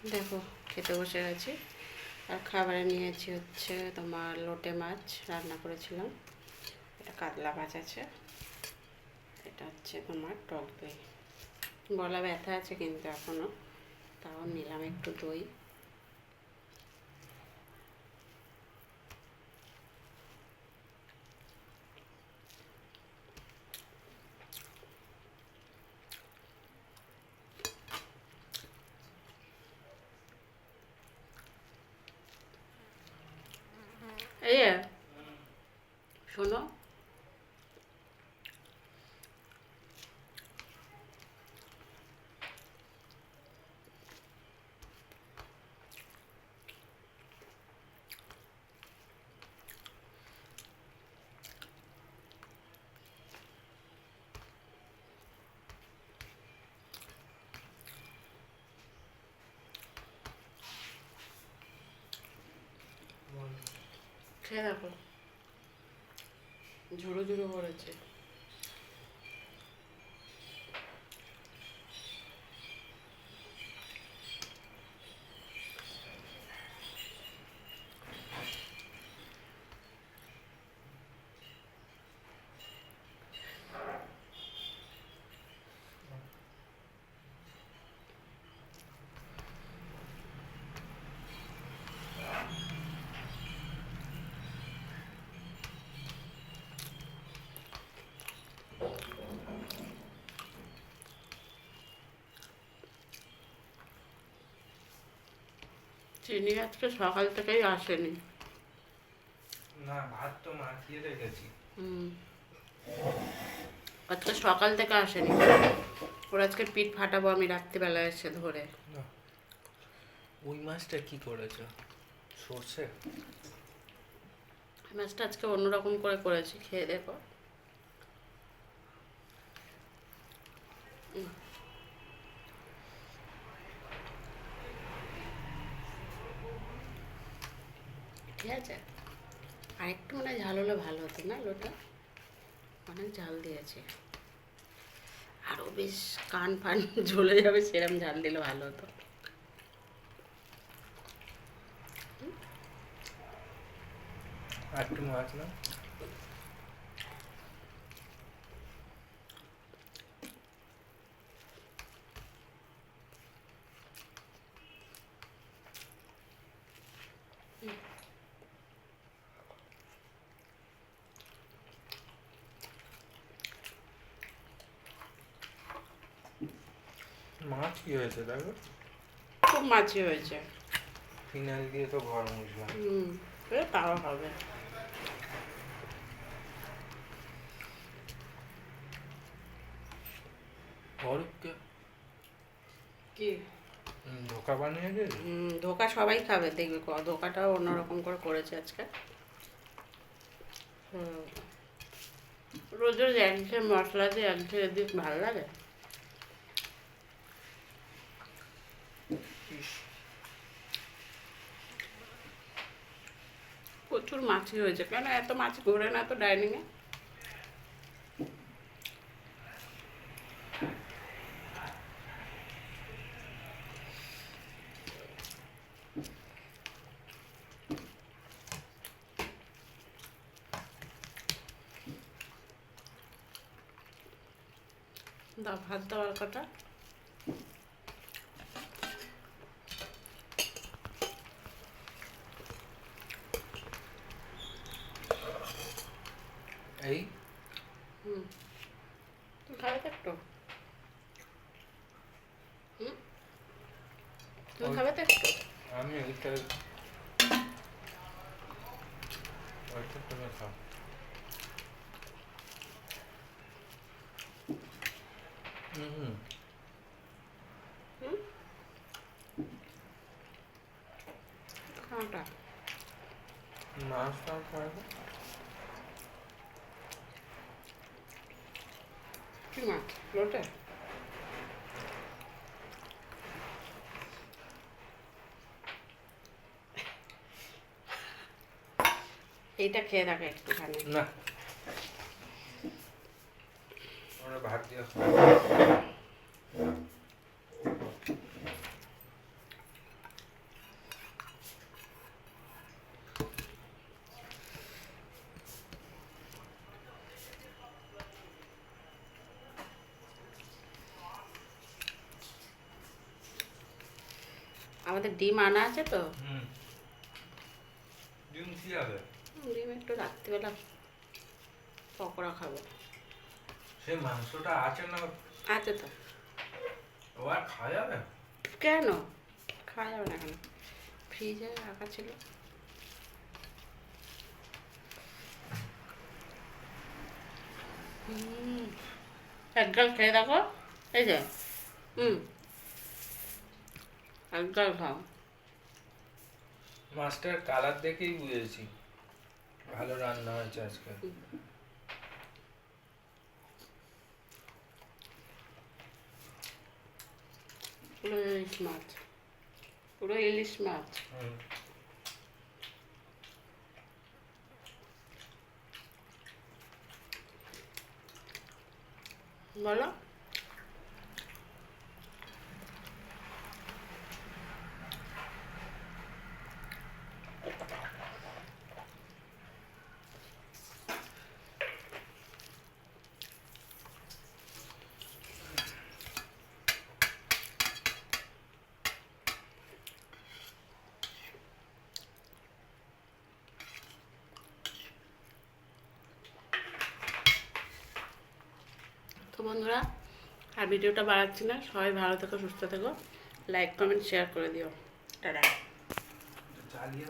দেখো খেতে বসে গেছি। আর খাবারে নিয়েছি হচ্ছে তোমার লোটে মাছ রান্না করেছিলাম, এটা কাতলা মাছ আছে, এটা হচ্ছে তোমার টক দই। গলা ব্যথা আছে কিন্তু এখনও, তাও নিলাম একটু দই। এই যে, শোনো, খেয়ে দেখো, ঝুড়ো ঝুড়ো পড়েছে। চিনি আজকে সকাল থেকেই আসেনি। না, ভাত তো মাখিয়ে রেখেছি। হুম, আজকে সকাল থেকে আসেনি। ওর আজকে পিঠ ফাটাবো আমি রাত্রিবেলা এসে ধরে। না, ওই মাছটা কি করেছো? সর্ষে? মাছটা আজকে অন্যরকম করে করেছি, খেয়ে দেখো। ঠিক আছে, আরেকটু মানে ঝাল হলে ভালো হতো না? লোটা অনেক ঝাল দিয়েছে, আরও বেশ কান ফান ঝুলে যাবে সেরম ঝাল দিলে ভালো হতো। আর একটু মাছ না? মাছ কি হয়েছে দেখো? খুব মাছি হয়েছে। ফিনাইল দিয়ে তো ঘর মুছলাম। তাও হবে। অরূপকে কি ধোকা বানিয়ে দিয়েছে। ধোকা সবাই খাবে দেখবে, ধোকাটাও অন্যরকম করে করেছে আজকে। রোজ রোজ একঘেয়ে মশলা দিয়ে একঘেয়ে দিক ভালো লাগে? ইস, প্রচুর মাছি হয়েছে। কেন এত মাছ ঘোরে না তো ডাইনিংয়ে? দাও ভাত দেওয়ার কথা। এই হুম, তুমি খাবে তো একটু? হুম, তুমি খাবে তো একটু? আমি এইটা ওইটা তুমি খাও। হুম, হুম, খাওয়াটা। মাছটাও খাও। কি মাছ? লোটে? এইটা খেয়ে দেখো একটুখানি। না, আমরা ভাত দিয়ে খাবো। আমাদের ডিম আনা আছে তো, হুম। ডিম কি হবে? ডিম একটু রাত্রিবেলা পকোড়া খাবো। সেই মাংসটা আছে না? আছে তো। ও আর খাওয়া যাবে? কেন খাওয়া যাবে না কেন? ফ্রিজে রাখা ছিল। এক গাল খেয়ে দেখো। এই যে হুম, এক গাল খাও। মাছটার কালার দেখেই বুঝেছি ভালো রান্না হয়েছে আজকে। পুরো ইলিশ মাছ, পুরো ইলিশ মাছ। হুম। বলো। তো বন্ধুরা, আর ভিডিওটা বাড়াচ্ছি না, সবাই ভালো থেকো, সুস্থ থেকো, লাইক কমেন্ট শেয়ার করে দিও। টাটা। চালিয়ে